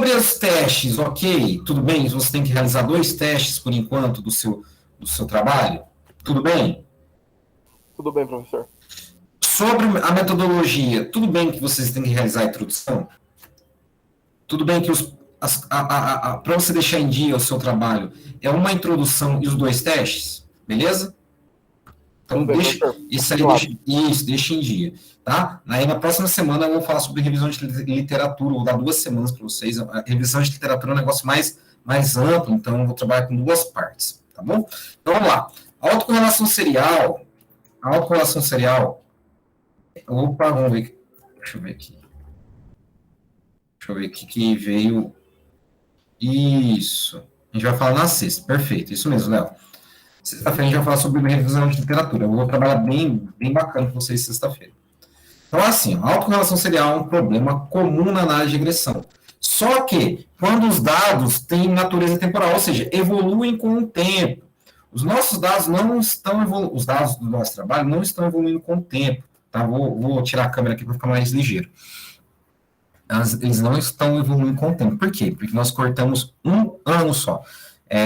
Sobre os testes, ok, tudo bem? Você tem que realizar 2 testes por enquanto do seu trabalho? Tudo bem? Tudo bem, professor. Sobre a metodologia, tudo bem que vocês têm que realizar a introdução? Tudo bem que para você deixar em dia o seu trabalho, é uma introdução e os 2 testes? Beleza? Tudo Então, bem, professor. isso aí, Continuado. deixa em dia, tá? Aí, na próxima semana, eu vou falar sobre revisão de literatura, vou dar 2 semanas para vocês. A revisão de literatura é um negócio mais amplo, então eu vou trabalhar com 2 partes, tá bom? Então, vamos lá. Autocorrelação serial, opa, vamos ver, deixa eu ver aqui. Deixa eu ver o que veio. Isso. A gente vai falar na sexta, perfeito, isso mesmo, Léo. Sexta-feira a gente vai falar sobre revisão de literatura. Eu vou trabalhar bem bacana com vocês sexta-feira. Então, assim, a autocorrelação serial é um problema comum na análise de regressão. Só que, quando os dados têm natureza temporal, ou seja, evoluem com o tempo, os nossos dados não estão evoluindo, os dados do nosso trabalho não estão evoluindo com o tempo. Tá? Vou tirar a câmera aqui para ficar mais ligeiro. Eles não estão evoluindo com o tempo. Por quê? Porque nós cortamos um ano só.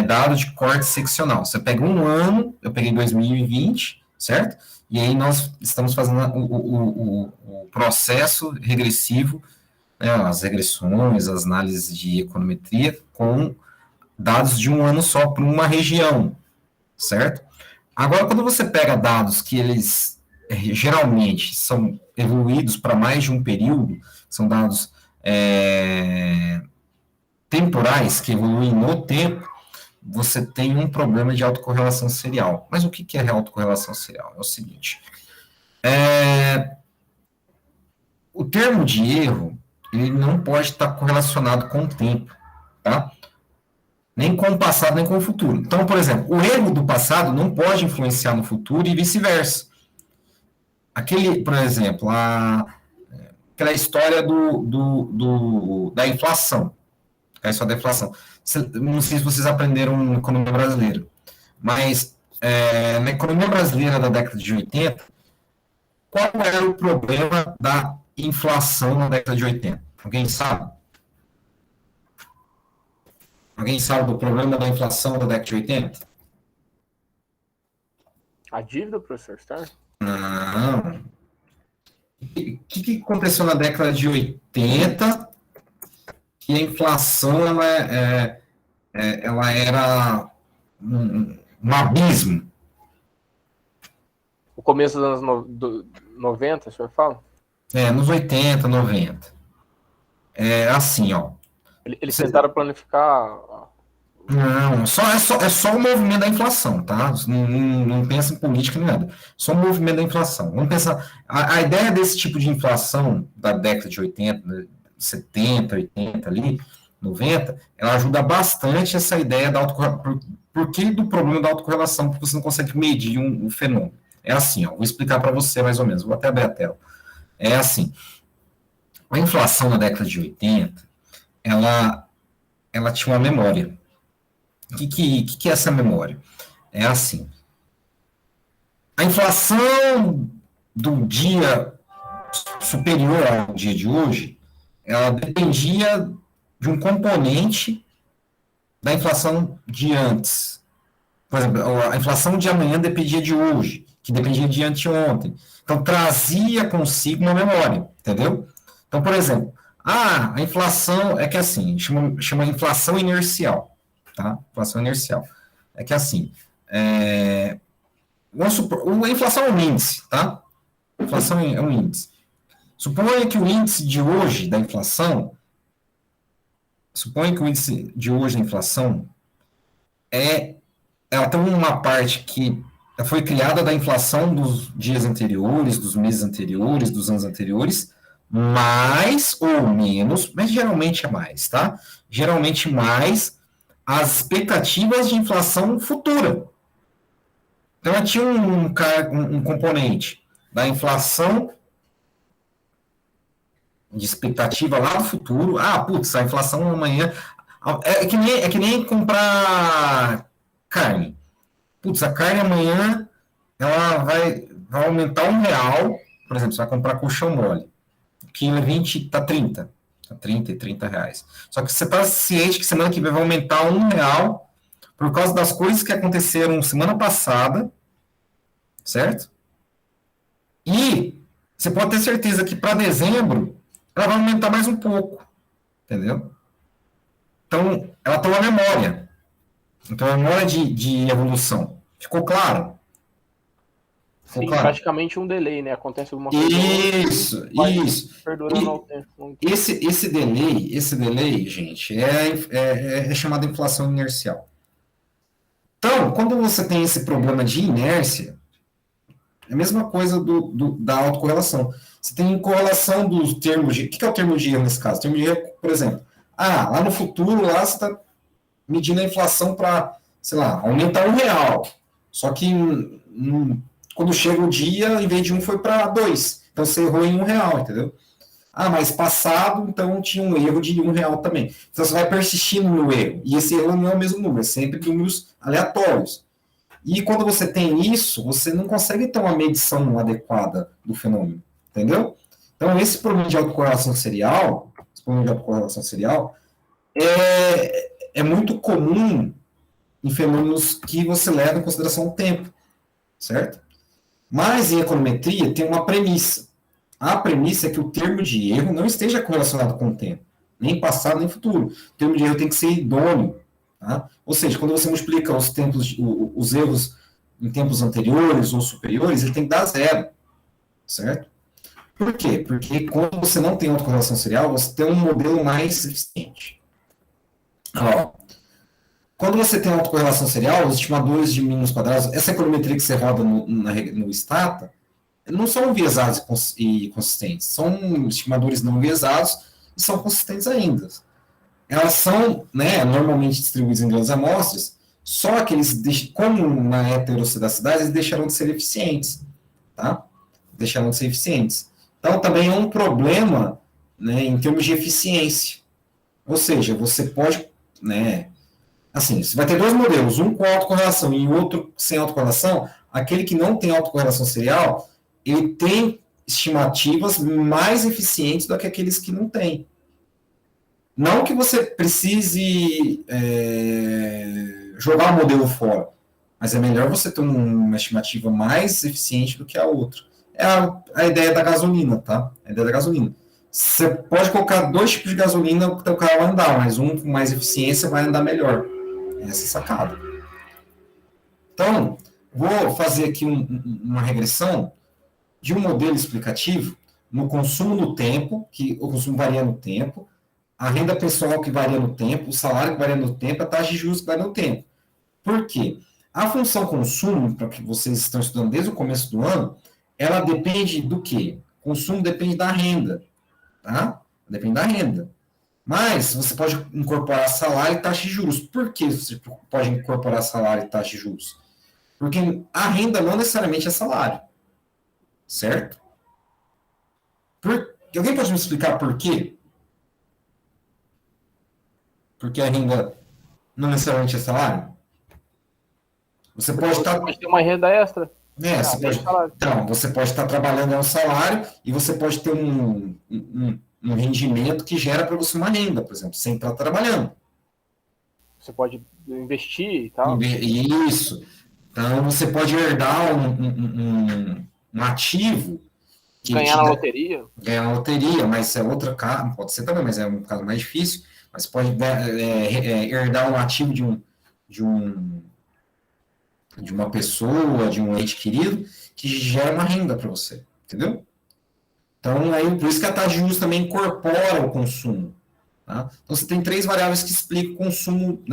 Dado de corte seccional. Você pega um ano, eu peguei 2020, certo? E aí nós estamos fazendo o processo regressivo, né, as regressões, as análises de econometria, com dados de um ano só para uma região, certo? Agora, quando você pega dados que eles geralmente são evoluídos para mais de um período, são dados temporais que evoluem no tempo, você tem um problema de autocorrelação serial. Mas o que é autocorrelação serial? É o seguinte, o termo de erro, ele não pode estar correlacionado com o tempo, tá? Nem com o passado, nem com o futuro. Então, por exemplo, o erro do passado não pode influenciar no futuro e vice-versa. Por exemplo, aquela história da inflação. A história da inflação. Não sei se vocês aprenderam na economia brasileira, mas na economia brasileira da década de 80, qual era o problema da inflação na década de 80? Alguém sabe? Alguém sabe do problema da inflação da década de 80? A dívida, professor Star? Não. O que aconteceu na década de 80 que a inflação ela era um abismo? O começo dos anos 90, o senhor fala? Nos 80, 90. Assim, ó. Eles tentaram planificar. Não, é só o movimento da inflação, tá? Não pensa em política nem nada. Só o movimento da inflação. Vamos pensar. A ideia desse tipo de inflação da década de 80, 70, 80 ali, 90, ela ajuda bastante essa ideia da autocorrelação. Por que do problema da autocorrelação? Porque você não consegue medir um fenômeno. É assim, ó. Vou explicar para você mais ou menos. Vou até abrir a tela. É assim. A inflação na década de 80, ela tinha uma memória. O que é essa memória? É assim. A inflação do dia superior ao dia de hoje, ela dependia de um componente da inflação de antes. Por exemplo, a inflação de amanhã dependia de hoje, que dependia de anteontem. Então, trazia consigo uma memória, entendeu? Então, por exemplo, a inflação é que assim, chama inflação inercial. Tá? Inflação inercial. É que assim, vamos supor, a inflação é um índice, tá? A inflação é um índice. Suponha que o índice de hoje da inflação, ela tem uma parte que foi criada da inflação dos dias anteriores, dos meses anteriores, dos anos anteriores, mais ou menos, mas geralmente é mais, tá? Geralmente mais as expectativas de inflação futura. Então, ela tinha um componente da inflação de expectativa lá do futuro. A inflação amanhã... É que nem comprar carne. A carne amanhã ela vai aumentar R$1. Por exemplo, você vai comprar colchão mole. O quilo é 20, tá 30. a 30 e 30 reais. Só que você está ciente que semana que vem vai aumentar R$ 1 por causa das coisas que aconteceram semana passada, certo? E você pode ter certeza que para dezembro ela vai aumentar mais um pouco, entendeu? Então, ela tem uma memória. Então, a memória de evolução. Ficou claro? Ficou Sim, claro? praticamente um delay, né? Acontece alguma coisa. Isso. Perdurando ao tempo. Esse delay, gente, é chamado de inflação inercial. Então, quando você tem esse problema de inércia, é a mesma coisa da autocorrelação. Você tem correlação dos termos de... O que é o termo de erro nesse caso? O termo de erro, por exemplo, lá no futuro, lá você está medindo a inflação para, sei lá, aumentar R$ 1. Só que quando chega o dia, em vez de 1 foi para 2. Então você errou em R$ 1, entendeu? Mas passado, então tinha um erro de R$ 1 também. Então você vai persistindo no erro. E esse erro não é o mesmo número, é sempre números aleatórios. E quando você tem isso, você não consegue ter uma medição adequada do fenômeno. Entendeu? Então, esse problema de autocorrelação serial, é muito comum em fenômenos que você leva em consideração o tempo. Certo? Mas em econometria tem uma premissa. A premissa é que o termo de erro não esteja correlacionado com o tempo, nem passado nem futuro. O termo de erro tem que ser idôneo. Tá? Ou seja, quando você multiplica os erros em tempos anteriores ou superiores, ele tem que dar 0. Certo? Por quê? Porque quando você não tem autocorrelação serial, você tem um modelo mais eficiente. Quando você tem autocorrelação serial, os estimadores de mínimos quadrados, essa econometria que você roda no Stata, não são enviesados e consistentes. São estimadores não enviesados e são consistentes ainda. Elas são, normalmente distribuídas em grandes amostras, só que eles, como na heterocidacidade, eles deixaram de ser eficientes. Tá? Deixaram de ser eficientes. Então, também é um problema, em termos de eficiência. Ou seja, você pode... Assim, você vai ter dois modelos, um com autocorrelação e outro sem autocorrelação. Aquele que não tem autocorrelação serial, ele tem estimativas mais eficientes do que aqueles que não têm. Não que você precise jogar o modelo fora, mas é melhor você ter uma estimativa mais eficiente do que a outra. É a ideia da gasolina, tá? A ideia da gasolina. Você pode colocar 2 tipos de gasolina que o teu carro vai andar, mas um com mais eficiência vai andar melhor. Essa é sacada. Então, vou fazer aqui uma regressão de um modelo explicativo no consumo no tempo, que o consumo varia no tempo, a renda pessoal que varia no tempo, o salário que varia no tempo, a taxa de juros que varia no tempo. Por quê? A função consumo, para que vocês estão estudando desde o começo do ano, ela depende do quê? Consumo depende da renda. Tá? Depende da renda. Mas você pode incorporar salário e taxa de juros. Por que você pode incorporar salário e taxa de juros? Porque a renda não necessariamente é salário. Certo? Alguém pode me explicar por quê? Porque a renda não necessariamente é salário? Você pode ter uma renda extra. Você pode estar trabalhando em um salário e você pode ter um rendimento que gera para você uma renda, por exemplo, sem estar trabalhando. Você pode investir e tal. Isso. Então, você pode herdar um ativo. Ganhar na loteria. Ganhar na loteria, mas é outra caso, pode ser também, mas é um caso mais difícil. Mas pode herdar um ativo de uma pessoa, de um ente querido, que gera uma renda para você, entendeu? Então, por isso que a taxa de juros também incorpora o consumo. Tá? Então, você tem 3 variáveis que explicam o consumo,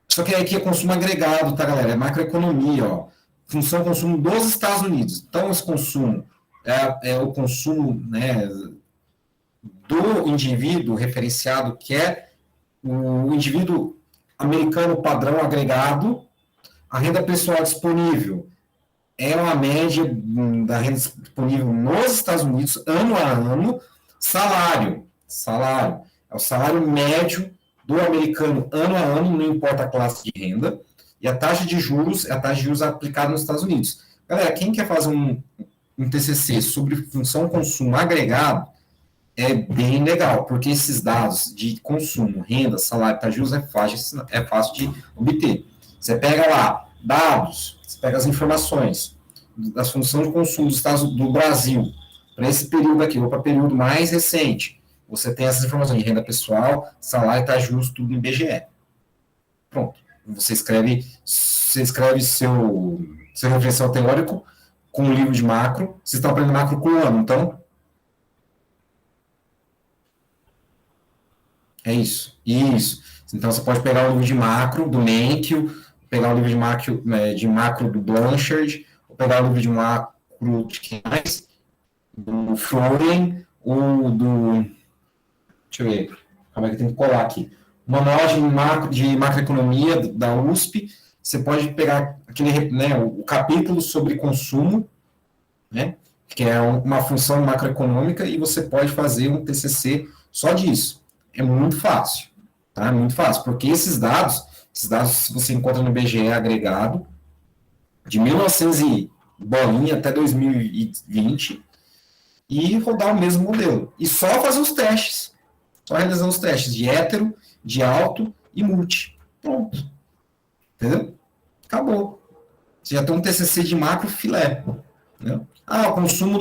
Só que aqui é consumo agregado, tá, galera? É macroeconomia, ó. Função consumo dos Estados Unidos. Então, esse consumo é o consumo, do indivíduo referenciado, que é o indivíduo americano padrão agregado. A renda pessoal disponível é uma média da renda disponível nos Estados Unidos, ano a ano. Salário. É o salário médio do americano, ano a ano, não importa a classe de renda. E a taxa de juros é a taxa de juros aplicada nos Estados Unidos. Galera, quem quer fazer um TCC sobre função consumo agregado, é bem legal, porque esses dados de consumo, renda, salário, taxa de juros é fácil de obter. Você pega lá dados, você pega as informações das funções de consumo dos Estados do Brasil para esse período aqui, ou para período mais recente. Você tem essas informações de renda pessoal, salário, taxa de juros, tudo no IBGE. Pronto. Você escreve seu referencial teórico com um livro de macro. Vocês estão aprendendo macro com o ano, então? É isso. Isso. Então, você pode pegar o livro de macro do Menkyo, pegar o livro de macro do Blanchard, ou pegar o livro de macro de quem mais? Do Florian, ou do... Deixa eu ver. Como é que tem que colar aqui? O manual de macroeconomia da USP. Você pode pegar aquele, né, o capítulo sobre consumo, né, que é uma função macroeconômica, e você pode fazer um TCC só disso. É muito fácil, tá? É muito fácil, porque esses dados você encontra no IBGE agregado, de 1900 e bolinha até 2020, e rodar o mesmo modelo. E só fazer os testes. Só realizar os testes de hétero, de alto e multi. Pronto. Entendeu? Acabou. Você já tem um TCC de macro filé. Entendeu? O função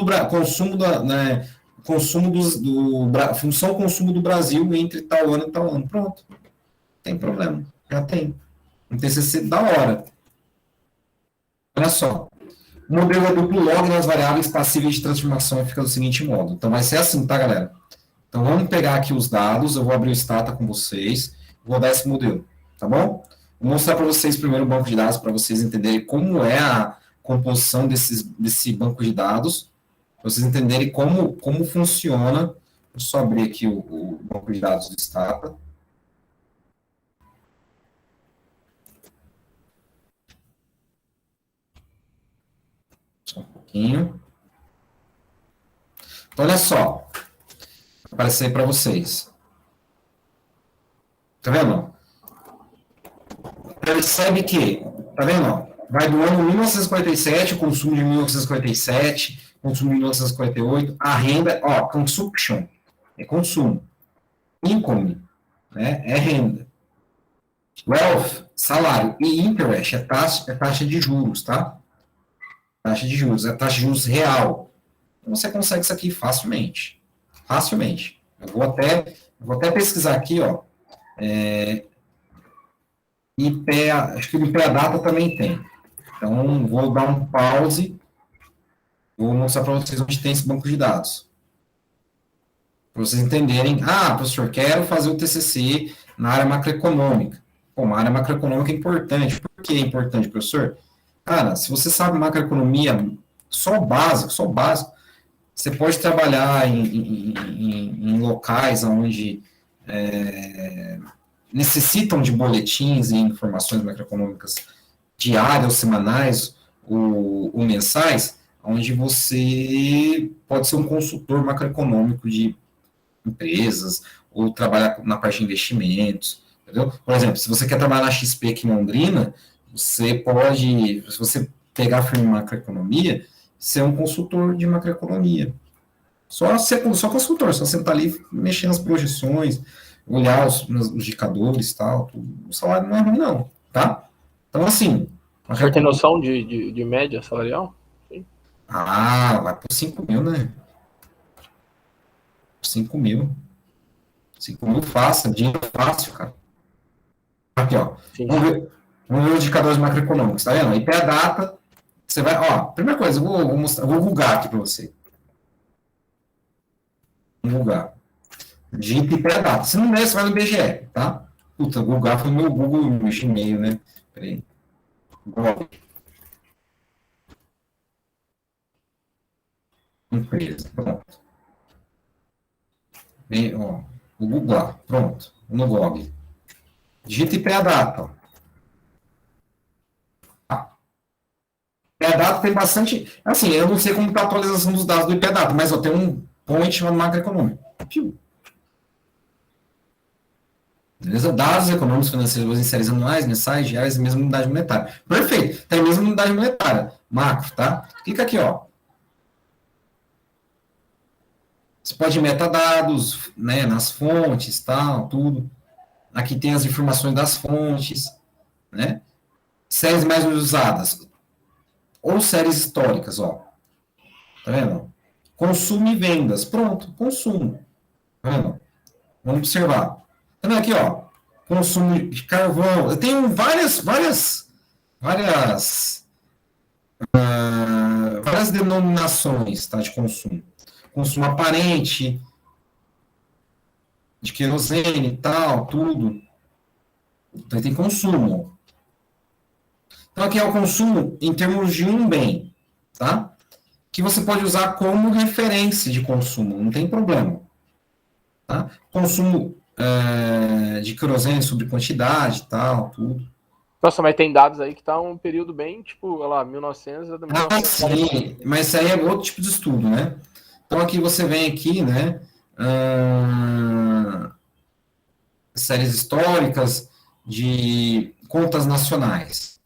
consumo do Brasil entre tal ano e tal ano. Pronto. Não tem problema. Já tem. Um TCC da hora. Olha só. O modelo é duplo log nas variáveis passíveis de transformação e fica do seguinte modo. Então vai ser assim, tá, galera? Então vamos pegar aqui os dados, eu vou abrir o Stata com vocês, vou dar esse modelo, tá bom? Vou mostrar para vocês primeiro o banco de dados, para vocês entenderem como é a composição desse banco de dados, para vocês entenderem como funciona. Vou só abrir aqui o banco de dados do Stata. Só um pouquinho. Então, olha só. Vai aparecer para vocês. Tá vendo? Percebe que, tá vendo? Vai do ano 1947, o consumo de 1947, consumo de 1948, a renda, consumption, é consumo. Income, né, é renda. Wealth, salário. E interest, é taxa de juros, tá? Taxa de juros, é taxa de juros real. Então, você consegue isso aqui facilmente. Facilmente. Eu vou até pesquisar aqui, ó. Acho que o IPEA-Data também tem. Então, vou dar um pause. Vou mostrar para vocês onde tem esse banco de dados. Para vocês entenderem. Professor, quero fazer o TCC na área macroeconômica. Pô, uma área macroeconômica é importante. Por que é importante, professor? Cara, se você sabe macroeconomia, só o básico, você pode trabalhar em locais onde necessitam de boletins e informações macroeconômicas diárias, ou semanais, ou mensais, onde você pode ser um consultor macroeconômico de empresas, ou trabalhar na parte de investimentos, entendeu? Por exemplo, se você quer trabalhar na XP aqui em Londrina, você pode, se você pegar a firma de macroeconomia, ser um consultor de macroeconomia. Só consultor, só sentar ali, mexer nas projeções, olhar os indicadores e tal, o salário não é ruim não, tá? Então, assim... O senhor tem noção de média salarial? Sim. Vai por 5 mil, né? 5 mil. 5 mil fácil, dinheiro fácil, cara. Aqui, ó. Sim. Vamos ver os indicadores macroeconômicos, tá vendo? IPEA-Data, você vai... primeira coisa, eu vou vulgar aqui para você. Vou vulgar. Digita IPEA-Data. Se não der, você vai no IBGE, tá? Puta, vulgar foi meu Google, meu Gmail, né? Peraí. Empresa, pronto. O Google, pronto. No GOG. Digita IPEA-Data. IPEA-Data tem bastante... Assim, eu não sei como está a atualização dos dados do IPEA-Data, mas tem um point chamado macroeconômico. Beleza? Dados econômicos financeiros em séries anuais, mensais, diárias e mesma unidade monetária. Perfeito. Tem a mesma unidade monetária. Macro, tá? Clica aqui, ó. Você pode ir metadados, né, nas fontes, tal, tudo. Aqui tem as informações das fontes, né? Séries mais usadas, ou séries históricas, ó. Tá vendo? Consumo e vendas. Pronto, consumo. Tá vendo? Vamos observar. Tá vendo aqui, ó? Consumo de carvão. Eu tenho várias denominações, tá, de consumo. Consumo aparente, de querosene e tal, tudo. Então, tem consumo. Então, aqui é o consumo em termos de um bem, tá? Que você pode usar como referência de consumo, não tem problema. Tá? Consumo de querosene sobre quantidade e tal, tudo. Nossa, mas tem dados aí que tá um período bem, tipo, olha lá, 1900 a Ah, 1940. sim, mas isso aí é outro tipo de estudo, né? Então, aqui você vem aqui, né? Séries históricas de contas nacionais.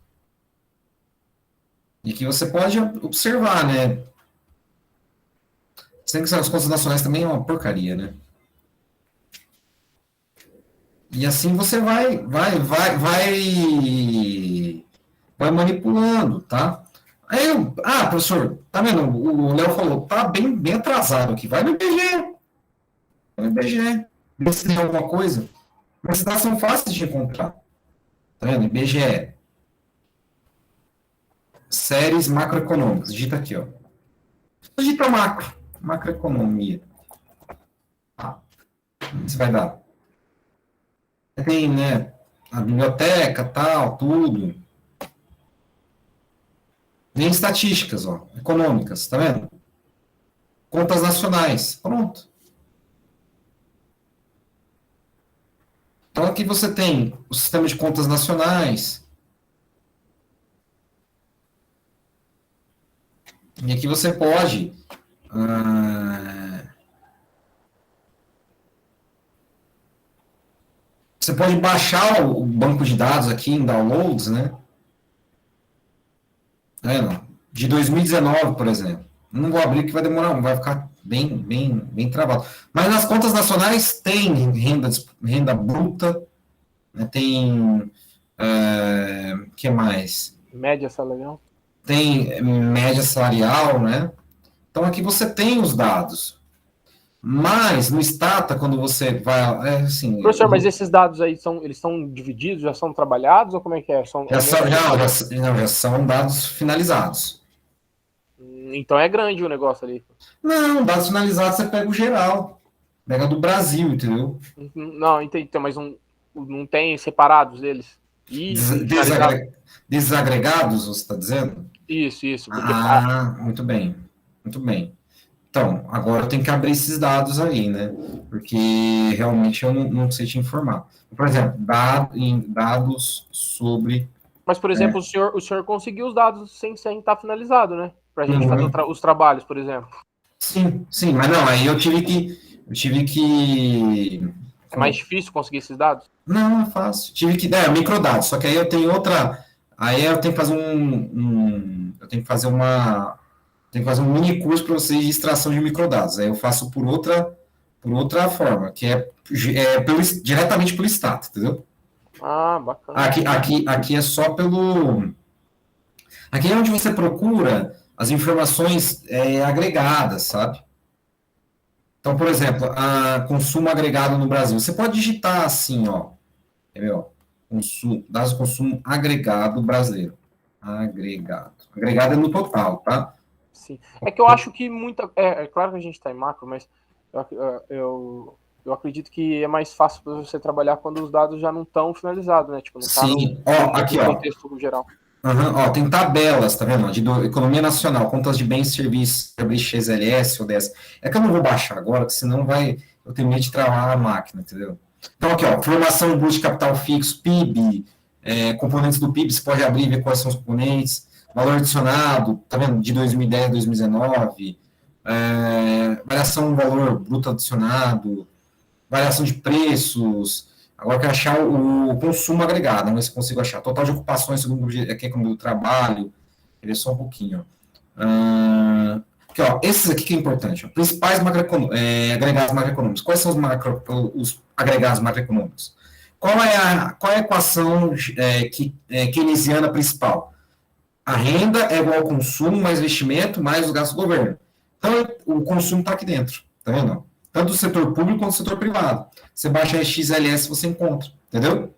E que você pode observar, né? Sendo que as contas nacionais também é uma porcaria, né? E assim você vai manipulando, tá? Aí, professor, tá vendo? O Léo falou, tá bem atrasado aqui. Vai no IBGE. Vai no IBGE. Vê se tem alguma coisa. Mas dados são fáceis de encontrar. Tá vendo? IBGE. Séries macroeconômicas. Digita aqui, ó. Digita macro. Macroeconomia. Ah, isso vai dar. Tem, né? A biblioteca, tal, tudo. Vem estatísticas, ó. Econômicas, tá vendo? Contas nacionais. Pronto. Então aqui você tem o sistema de contas nacionais. E aqui você pode baixar o banco de dados aqui em downloads, né? Tá vendo? De 2019, por exemplo. Não vou abrir que vai demorar, vai ficar bem travado. Mas nas contas nacionais tem renda bruta, né? Tem que mais? Média salarial. Tem média salarial, né? Então aqui você tem os dados. Mas no Stata, quando você vai. Assim, Professor, mas esses dados aí eles são divididos, já são trabalhados ou como é que é? já são dados finalizados. Então é grande o negócio ali. Não, dados finalizados você pega o geral. Pega do Brasil, entendeu? Não, entendi. Então, mas não tem separados deles. Desagregados, você está dizendo? Isso. Porque, muito bem. Muito bem. Então, agora eu tenho que abrir esses dados aí, né? Porque realmente eu não sei te informar. Por exemplo, dados sobre. Mas, por exemplo, o senhor conseguiu os dados sem estar finalizado, né? Para a gente fazer os trabalhos, por exemplo. Sim, mas não, aí eu tive que. É mais difícil conseguir esses dados? Não, é fácil. Tive que. Microdados, só que aí eu tenho outra. Aí eu tenho que fazer eu tenho que fazer um mini curso para vocês de extração de microdados. Aí eu faço por outra forma, que é diretamente pelo Stata, entendeu? Bacana. Aqui é só pelo. Aqui é onde você procura as informações agregadas, sabe? Então, por exemplo, consumo agregado no Brasil. Você pode digitar assim, ó. Entendeu? Dados de consumo agregado brasileiro. Agregado. Agregado é no total, tá? Sim. É que eu acho que muita. É claro que a gente está em macro, mas eu acredito que é mais fácil para você trabalhar quando os dados já não estão finalizados, né? Tipo, não está no contexto geral. Tem tabelas, tá vendo? De economia nacional, contas de bens e serviços, XLS, ODS. É que eu não vou baixar agora, porque senão eu tenho medo de travar a máquina, entendeu? Então, aqui, ó, formação bruta de capital fixo, PIB, componentes do PIB, você pode abrir e ver quais são os componentes, valor adicionado, tá vendo? De 2010 a 2019, variação do valor bruto adicionado, variação de preços. Agora eu quero achar o consumo agregado, vamos ver se consigo achar. Total de ocupações, segundo aqui é como do trabalho. Ele é só um pouquinho. Aqui, ó, esses aqui que é importante. Ó, principais agregados macroeconômicos. Quais são os agregados macroeconômicos? Qual é a equação keynesiana principal? A renda é igual ao consumo, mais investimento, mais os gastos do governo. Então, o consumo está aqui dentro. Tá vendo? Tanto do setor público quanto do setor privado. Você baixa a XLS, você encontra. Entendeu?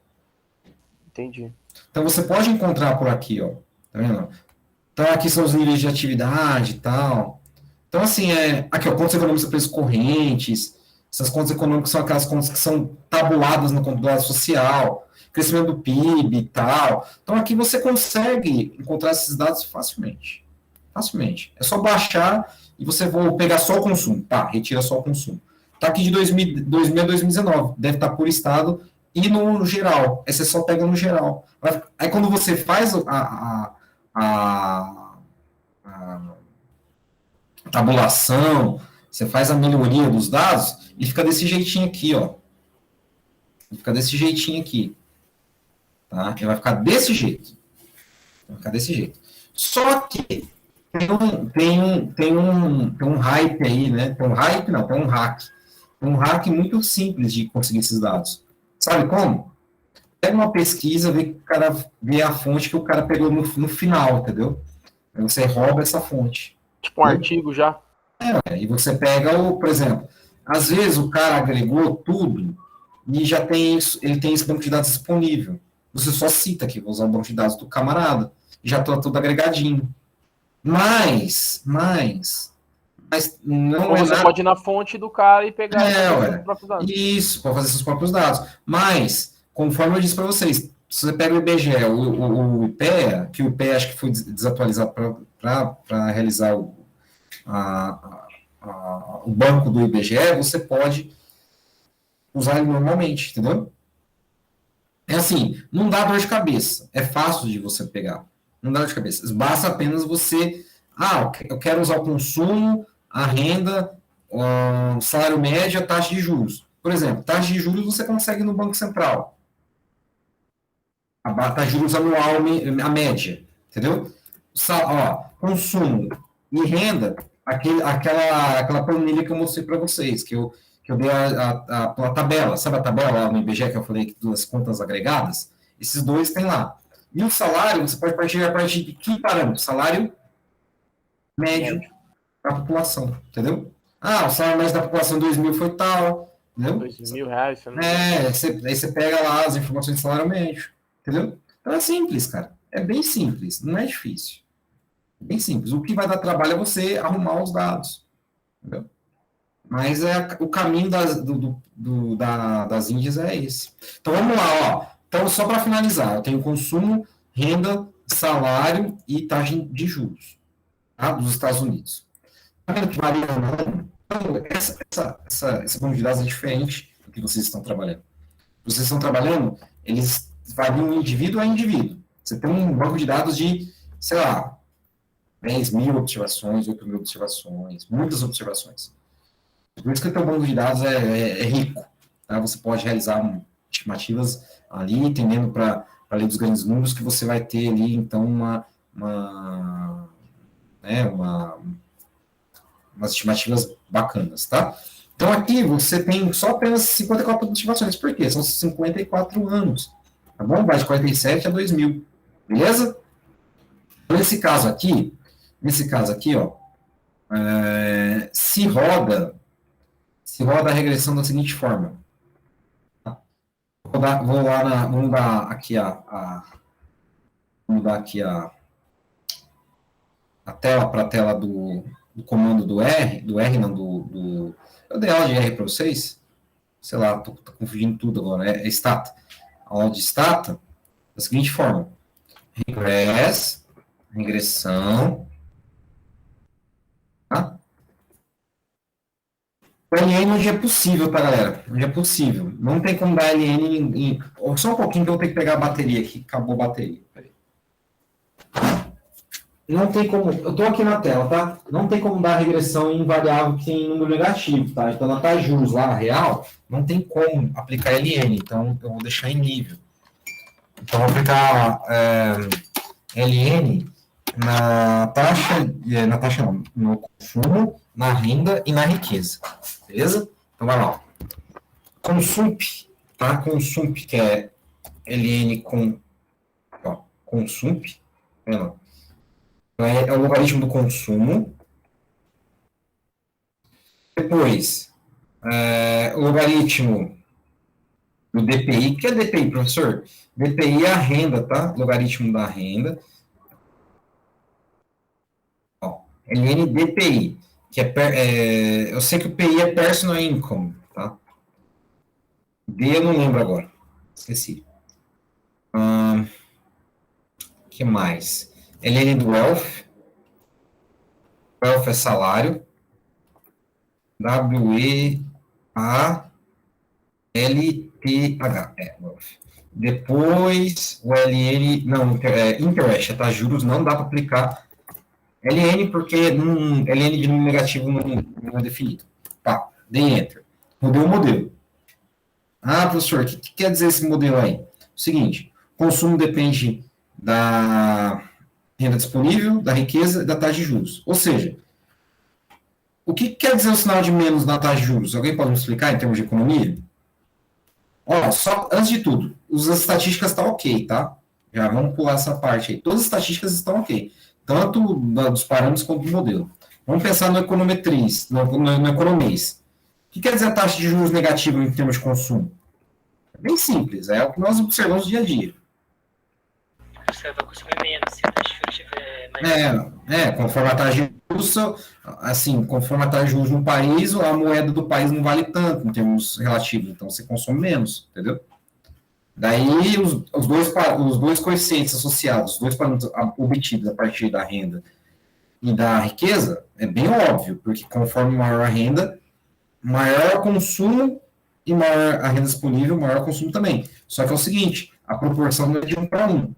Entendi. Então, você pode encontrar por aqui, ó. Tá vendo? Então, aqui são os níveis de atividade e tal. Então, assim, aqui, ó, contas econômicas a preços correntes. Essas contas econômicas são aquelas contas que são tabuladas no computador social, crescimento do PIB e tal. Então, aqui você consegue encontrar esses dados facilmente. Facilmente. É só baixar e você vai pegar só o consumo. Tá, retira só o consumo. Tá aqui de 2000 a 2019. Deve estar por estado e no geral. Aí você só pega no geral. Aí, quando você faz a tabulação, você faz a melhoria dos dados, e fica desse jeitinho aqui, ó. Ele fica desse jeitinho aqui. Tá? Ele vai ficar desse jeito. Vai ficar desse jeito. Só que tem um hype aí, né? Tem um hype, não, tem um hack. Tem um hack muito simples de conseguir esses dados. Sabe como? Pega uma pesquisa, vê a fonte que o cara pegou no final, entendeu? Aí você rouba essa fonte. Tipo um artigo já? E você pega por exemplo, às vezes o cara agregou tudo e já tem isso, ele tem esse banco de dados disponível. Você só cita aqui, vou usar o banco de dados do camarada, e já está tudo agregadinho. Mas não Ou você pode ir na fonte do cara e pegar os próprios dados. Isso, para fazer seus próprios dados. Mas, conforme eu disse para vocês, se você pega o IBGE, o IPEA, que o IPEA acho que foi desatualizado para realizar o banco do IBGE, você pode usar ele normalmente, entendeu? É assim, não dá dor de cabeça, é fácil de você pegar, não dá dor de cabeça, basta apenas você, eu quero usar o consumo, a renda, o salário médio, a taxa de juros. Por exemplo, taxa de juros você consegue no Banco Central, a taxa de juros anual, a média, entendeu? Consumo e renda, aquela planilha que eu mostrei para vocês, que eu dei a tabela, sabe a tabela lá no IBGE que eu falei das contas agregadas? Esses dois tem lá. E o salário, você pode partir a partir de que parâmetro? Salário médio da população, entendeu? O salário médio da população em 2000 foi tal, entendeu? R$2.000, aí você pega lá as informações de salário médio, entendeu? Então é simples, cara. É bem simples, não é difícil. Bem simples. O que vai dar trabalho é você arrumar os dados. Entendeu? Mas o caminho das Índias é esse. Então, vamos lá. Ó. Então, só para finalizar, eu tenho consumo, renda, salário e taxa de juros, tá? Dos Estados Unidos. Tá vendo que varia? Então, esse banco de dados é diferente do que vocês estão trabalhando. Vocês estão trabalhando, eles variam indivíduo a indivíduo. Você tem um banco de dados de, sei lá, 10.000 observações, 8.000 observações, muitas observações. Por isso que o teu banco de dados é rico. Tá? Você pode realizar estimativas ali, entendendo para a lei dos grandes números, que você vai ter ali, então, umas estimativas bacanas, tá? Então, aqui você tem só apenas 54 observações. Por quê? São 54 anos. Tá bom? Vai de 47 a 2000. Beleza? Nesse caso aqui, ó, se roda a regressão da seguinte forma. Vamos mudar aqui a tela para a tela do comando do R, eu dei aula de R para vocês, sei lá, tô confundindo tudo agora, é stata. A aula de stata, da seguinte forma. Regressão, tá? O LN hoje é possível, tá, galera? Hoje é possível. Não tem como dar LN só um pouquinho que eu vou ter que pegar a bateria aqui. Acabou a bateria. Não tem como... Eu tô aqui na tela, tá? Não tem como dar regressão em variável que tem número negativo, tá? Então, na taxa de juros lá, real, não tem como aplicar LN. Então, eu vou deixar em nível. Então, vou aplicar LN na taxa não, no consumo, na renda e na riqueza, beleza? Então, vai lá. Consump, tá? Consump, que é LN com, ó, Consump, não. É o logaritmo do consumo. Depois, o logaritmo do DPI. O que é DPI, professor? DPI é a renda, tá? Logaritmo da renda. Ó, LNDPI, que eu sei que o PI é Personal Income, tá? D eu não lembro agora. Esqueci. Que mais? LN do Wealth. Wealth é salário. WEALTH. Wealth. Depois, o LN, não, interest, tá? Juros não dá para aplicar LN porque LN de número negativo não é definido. Tá, dei enter. Mudou o modelo. Ah, professor, o que quer dizer esse modelo aí? O seguinte, consumo depende da renda disponível, da riqueza e da taxa de juros. Ou seja, o que quer dizer o sinal de menos na taxa de juros? Alguém pode me explicar em termos de economia? Ó, só antes de tudo, as estatísticas estão ok, tá? Já vamos pular essa parte aí. Todas as estatísticas estão ok. Tanto dos parâmetros quanto do modelo. Vamos pensar no econometriz, no economês. O que quer dizer a taxa de juros negativa em termos de consumo? É bem simples, é o que nós observamos dia a dia. Você vai consumir menos se a taxa de juros estiver mais. Conforme a taxa de juros, assim, conforme a taxa de juros no país, a moeda do país não vale tanto em termos relativos, então você consome menos, entendeu? Daí, os dois coeficientes associados, os dois parâmetros obtidos a partir da renda e da riqueza, é bem óbvio, porque conforme maior a renda, maior o consumo e maior a renda disponível, maior o consumo também. Só que é o seguinte, a proporção não é de 1 para 1.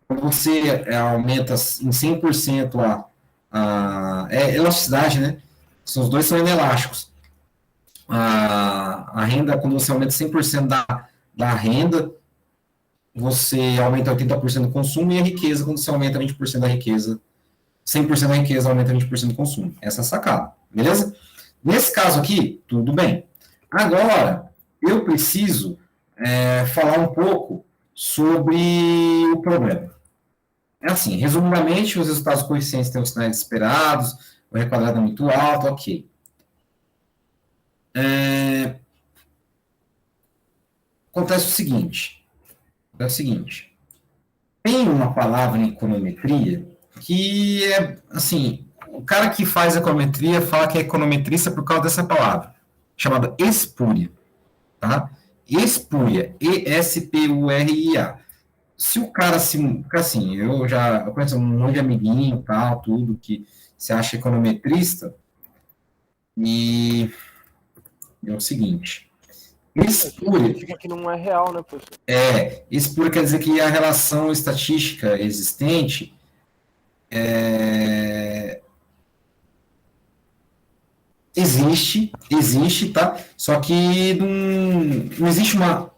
Quando você aumenta em 100% a elasticidade, né? Os dois são inelásticos. A renda, quando você aumenta 100% da renda, você aumenta 80% do consumo, e a riqueza, quando você aumenta 20% da riqueza, 100% da riqueza aumenta 20% do consumo. Essa é a sacada, beleza? Nesse caso aqui, tudo bem. Agora, eu preciso falar um pouco sobre o problema. É assim, resumidamente, os resultados coeficientes têm os sinais esperados, o R quadrado é muito alto, ok. Acontece o seguinte, tem uma palavra em econometria que é, assim, o cara que faz econometria fala que é econometrista por causa dessa palavra, chamada espúria, tá? Espúria, E-S-P-U-R-I-A. Se o cara, assim, eu conheço um monte de amiguinho, tal, tudo, que se acha econometrista, e é o seguinte, espúria... Significa que não é real, né, professor? Espúria quer dizer que a relação estatística existente existe, tá? Só que não existe uma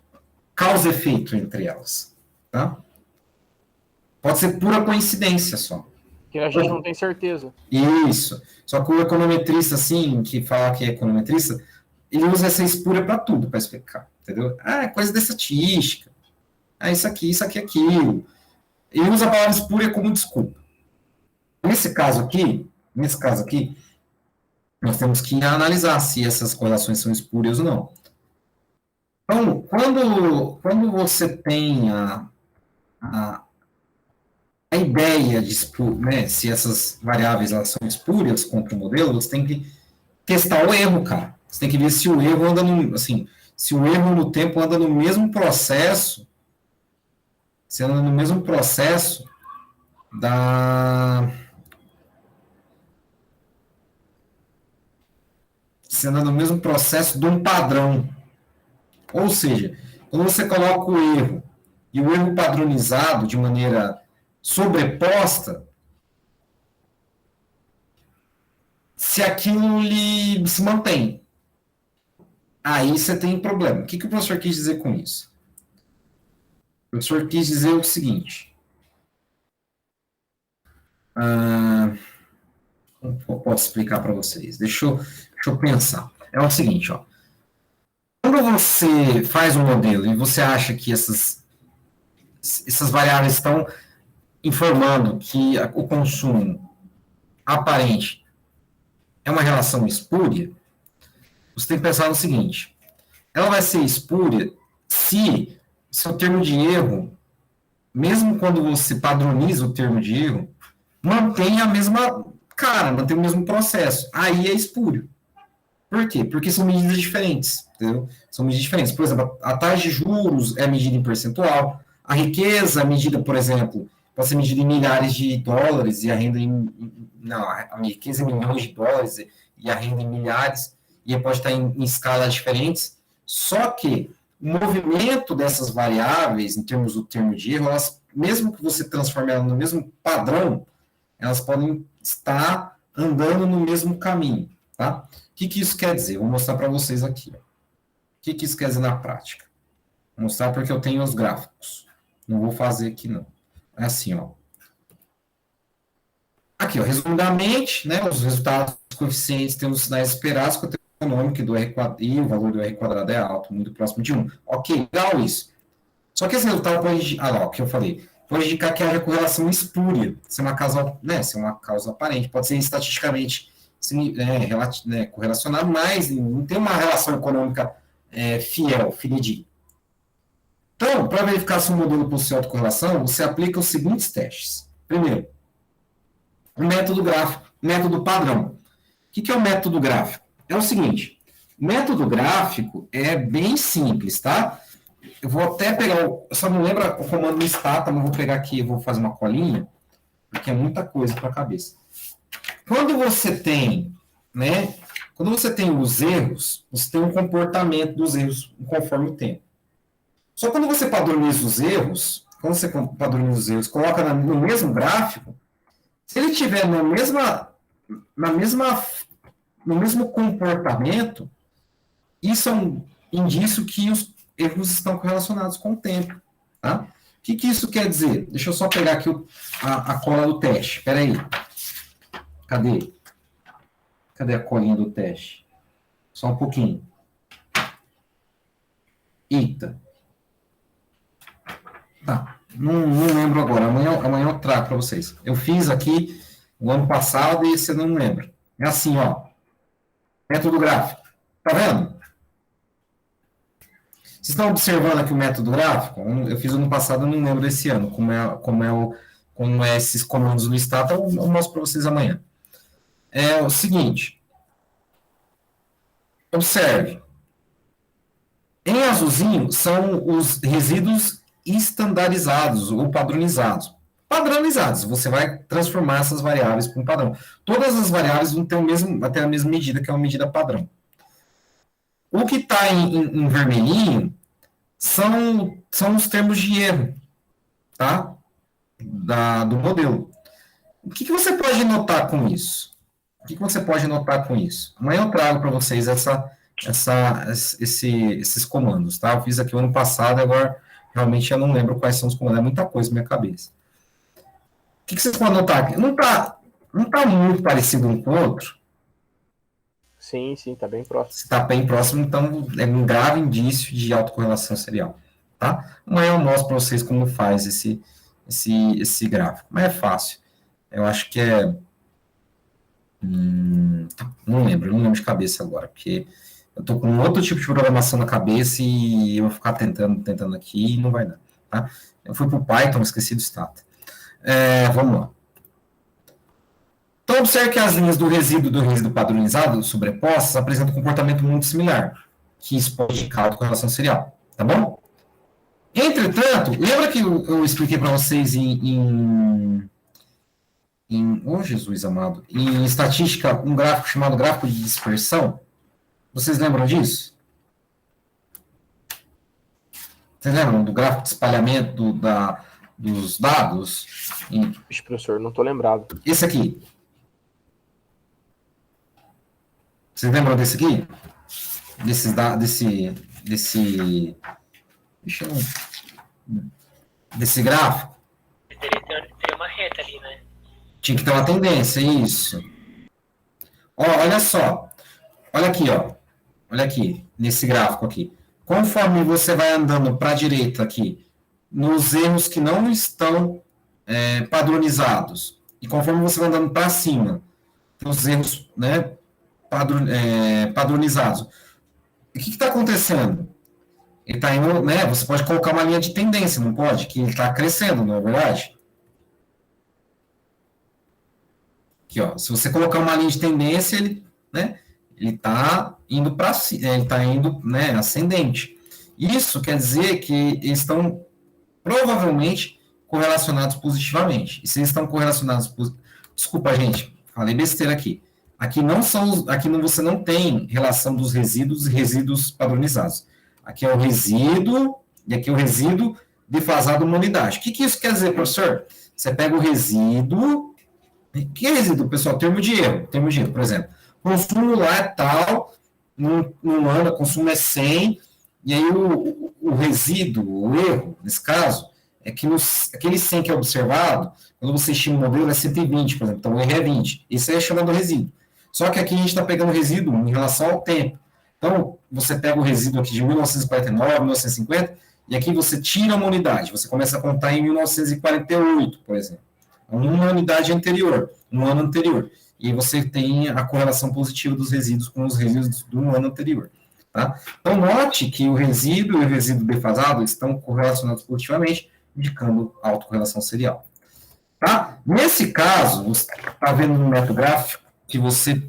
causa e efeito entre elas, tá? Pode ser pura coincidência só. Que a gente não tem certeza. Isso. Só que o econometrista, assim, que fala que é econometrista, ele usa essa espúria para tudo, para explicar, entendeu? É coisa da estatística. Isso aqui, aquilo. Ele usa a palavra espúria como desculpa. Nesse caso aqui, nós temos que analisar se essas correlações são espúrias ou não. Então, quando você tem a ideia de né, se essas variáveis elas são espúrias contra o modelo, você tem que testar o erro, cara. Você tem que ver se o erro anda se o erro no tempo anda no mesmo processo, se anda no mesmo processo de um padrão. Ou seja, quando você coloca o erro e o erro padronizado de maneira sobreposta, se aquilo se mantém, aí você tem problema. O que o professor quis dizer com isso? O professor quis dizer o seguinte: Como eu posso explicar para vocês? Deixa eu pensar. É o seguinte, ó. Quando você faz um modelo e você acha que essas variáveis estão informando que o consumo aparente é uma relação espúria, você tem que pensar no seguinte: ela vai ser espúria se seu termo de erro, mesmo quando você padroniza o termo de erro, mantém a mesma cara, mantém o mesmo processo. Aí é espúrio. Por quê? Porque são medidas diferentes, entendeu? São medidas diferentes. Por exemplo, a taxa de juros é medida em percentual, a riqueza é medida, por exemplo, pode ser medida em milhares de dólares e a renda não, a riqueza em milhões de dólares e a renda em milhares, e pode estar em escalas diferentes. Só que o movimento dessas variáveis, em termos do termo de erro, elas, mesmo que você transforme elas no mesmo padrão, elas podem estar andando no mesmo caminho, tá? O que isso quer dizer? Vou mostrar para vocês aqui. Ó. O que isso quer dizer na prática? Vou mostrar porque eu tenho os gráficos. Não vou fazer aqui, não. É assim, ó. Aqui, ó, resumidamente, né, os resultados coeficientes temos os sinais esperados com o econômico do R quadrado, e o valor do R quadrado é alto, muito próximo de 1. Ok, legal isso. Só que esse resultado pode... lá, o que eu falei. Pode indicar que haja correlação espúria. Se é uma causa, né, se é uma causa aparente. Pode ser estatisticamente correlacionado, mas não tem uma relação econômica fiel, fidedigna. Então, para verificar se o modelo possui autocorrelação, você aplica os seguintes testes. Primeiro, o método gráfico, método padrão. O que é o método gráfico? É o seguinte, o método gráfico é bem simples, tá? Eu vou até pegar, eu só não lembro o comando no stata, mas vou pegar aqui, vou fazer uma colinha, porque é muita coisa para a cabeça. Quando você tem, né? Quando você tem os erros, você tem um comportamento dos erros conforme o tempo. Só quando você padroniza os erros, coloca no mesmo gráfico, se ele tiver no mesmo comportamento, isso é um indício que os erros estão correlacionados com o tempo. Tá? O que isso quer dizer? Deixa eu só pegar aqui a cola do teste. Espera aí. Cadê? Cadê a colinha do teste? Só um pouquinho. Eita. Tá. Não lembro agora. Amanhã eu trago para vocês. Eu fiz aqui o ano passado e você não lembra. É assim, ó. Método gráfico. Tá vendo? Vocês estão observando aqui o método gráfico? Eu fiz ano passado, eu não lembro desse ano. Como é esses comandos no stata, eu mostro para vocês amanhã. É o seguinte. Observe. Em azulzinho são os resíduos estandarizados ou padronizados. Padronizados, você vai transformar essas variáveis para um padrão. Todas as variáveis vão ter até a mesma medida, que é uma medida padrão. O que está em vermelhinho são os termos de erro, tá? Do modelo. O que você pode notar com isso? Amanhã eu trago para vocês esses comandos, tá? Eu fiz aqui o ano passado, agora realmente eu não lembro quais são os comandos, é muita coisa na minha cabeça. O que vocês podem notar aqui? Não tá muito parecido um com o outro? Sim, tá bem próximo. Se está bem próximo, então é um grave indício de autocorrelação serial, tá? Amanhã eu mostro para vocês como faz esse gráfico, mas é fácil. Eu acho que é... não lembro de cabeça agora, porque eu estou com outro tipo de programação na cabeça e eu vou ficar tentando aqui e não vai dar, tá? Eu fui para o Python, esqueci do stata. Vamos lá. Então, observe que as linhas do resíduo padronizado sobrepostas apresentam um comportamento muito similar, que isso pode indicar autocorrelação serial, tá bom? Entretanto, lembra que eu expliquei para vocês Jesus amado, em estatística, um gráfico chamado gráfico de dispersão? Vocês lembram disso? Vocês lembram do gráfico de espalhamento dos dados? Ixi, professor, não estou lembrado. Esse aqui. Vocês lembram desse aqui? Desse gráfico? Teria uma reta ali, né? Tinha que ter uma tendência, isso. Ó, olha só. Olha aqui, ó. Olha aqui, nesse gráfico aqui. Conforme você vai andando para a direita aqui, nos erros que não estão padronizados, e conforme você vai andando para cima, nos erros, né, padronizados, o que está acontecendo? Ele está indo, né? Você pode colocar uma linha de tendência, não pode? Que ele está crescendo, não é verdade? Aqui, ó. Se você colocar uma linha de tendência, ele, né? Ele está indo para ele está indo, né? Ascendente. Isso quer dizer que eles estão provavelmente correlacionados positivamente. E se eles estão correlacionados, desculpa, gente, falei besteira aqui. Aqui não são, aqui não, você não tem relação dos resíduos e resíduos padronizados. Aqui é o resíduo, e aqui é o resíduo defasado uma unidade. O que isso quer dizer, professor? Você pega o resíduo. O que é resíduo, pessoal? Termo de erro, por exemplo. Consumo lá é tal, num ano, consumo é 100, e aí o resíduo, o erro, nesse caso, é que aquele 100 que é observado, quando você estima o modelo, é 120, por exemplo, então o erro é 20. Isso aí é chamado resíduo. Só que aqui a gente está pegando o resíduo em relação ao tempo. Então, você pega o resíduo aqui de 1949, 1950, e aqui você tira uma unidade. Você começa a contar em 1948, por exemplo. Uma unidade anterior, um ano anterior. E você tem a correlação positiva dos resíduos com os resíduos do ano anterior. Tá? Então, note que o resíduo e o resíduo defasado estão correlacionados positivamente, indicando autocorrelação serial. Tá? Nesse caso, você está vendo no método gráfico que você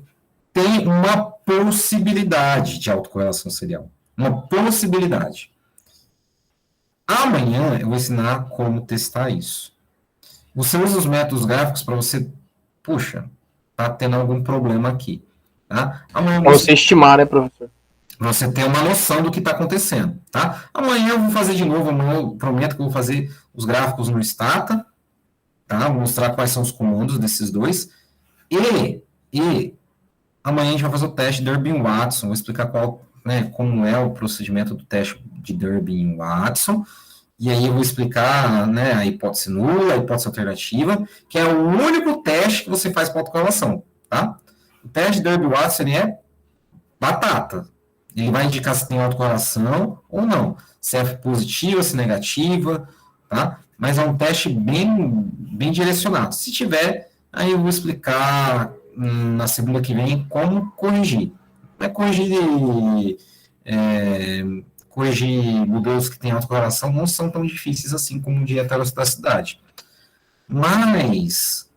tem uma possibilidade de autocorrelação serial. Uma possibilidade. Amanhã eu vou ensinar como testar isso. Você usa os métodos gráficos para você, puxa, tá tendo algum problema aqui. Tá? Amanhã para você estimar, né, professor? Para você ter uma noção do que está acontecendo. Tá? Amanhã eu vou fazer de novo, amanhã eu prometo que eu vou fazer os gráficos no Stata, tá? Vou mostrar quais são os comandos desses dois. E amanhã a gente vai fazer o teste Durbin-Watson, vou explicar como é o procedimento do teste de Durbin-Watson, e aí eu vou explicar, né, a hipótese nula, a hipótese alternativa, que é o único teste que você faz para autocorrelação, tá? O teste de Durbin-Watson, ele é batata. Ele vai indicar se tem autocorrelação ou não, se é positiva, se é negativa, tá? Mas é um teste bem direcionado. Se tiver, aí eu vou explicar na segunda que vem como corrigir. Não é corrigir modelos que têm autocorrelação não são tão difíceis assim como de heterocidade. Mas,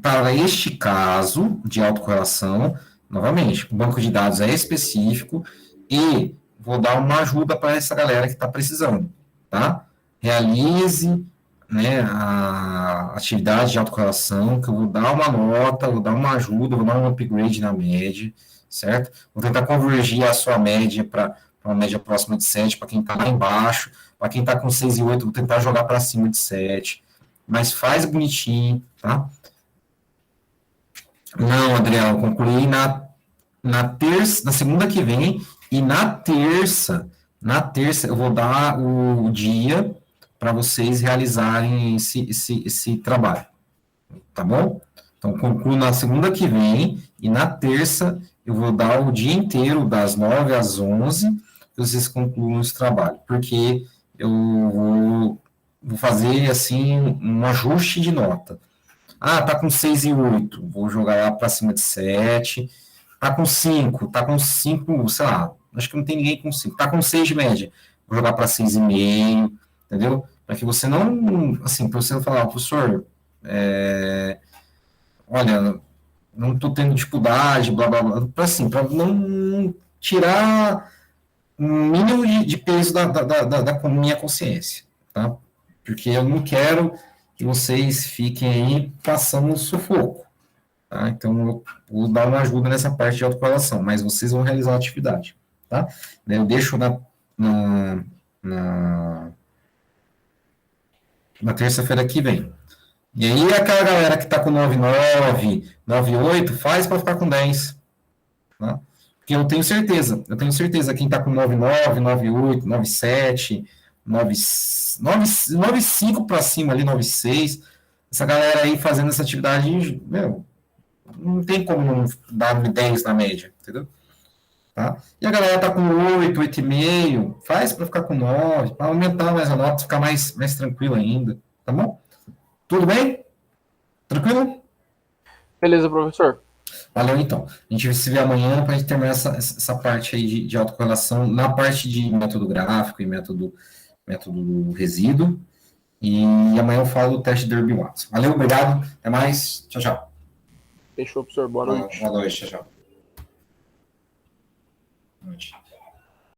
para este caso de autocorrelação, novamente, o banco de dados é específico e vou dar uma ajuda para essa galera que está precisando, tá? Realize, né, a atividade de autocorrelação, que eu vou dar uma nota, vou dar uma ajuda, vou dar um upgrade na média, certo? Vou tentar convergir a sua média para uma média próxima de 7, para quem está lá embaixo, para quem está com 6 e 8, vou tentar jogar para cima de 7, mas faz bonitinho, tá? Não, Adriano, eu concluí na segunda que vem, e na terça eu vou dar o dia para vocês realizarem esse trabalho, tá bom? Então, concluo na segunda que vem, e na terça eu vou dar o dia inteiro, das 9 às 11, que vocês concluam esse trabalho, porque eu vou fazer, assim, um ajuste de nota. Ah, tá com 6 e 8, vou jogar lá para cima de 7, tá com 5, sei lá, acho que não tem ninguém com 5, tá com 6 de média, vou jogar para 6,5, entendeu? Para que você não, assim, para você não falar, professor, olha, não estou tendo dificuldade, blá, blá, blá, para não tirar um mínimo de peso da minha consciência, tá? Porque eu não quero que vocês fiquem aí passando sufoco, tá? Então, eu vou dar uma ajuda nessa parte de autocorrelação, mas vocês vão realizar a atividade, tá? Eu deixo na terça-feira que vem. E aí, aquela galera que está com 9,9, 9,8, faz para ficar com 10. Tá? Porque eu tenho certeza, quem está com 9,9, 9,8, 9,7, 9,5 para cima ali, 9,6, essa galera aí fazendo essa atividade, meu, não tem como não dar 10 na média, entendeu? Tá? E a galera tá com 8, 8,5, faz para ficar com 9, para aumentar mais a nota, ficar mais tranquilo ainda, tá bom? Tudo bem? Tranquilo? Beleza, professor. Valeu, então. A gente se vê amanhã para a gente terminar essa parte aí de autocorrelação na parte de método gráfico e método do resíduo. E amanhã eu falo do teste de Derby-Watson. Valeu, obrigado. Até mais. Tchau, tchau. Fechou, professor. Boa noite. Boa noite. Tchau, tchau. Boa noite.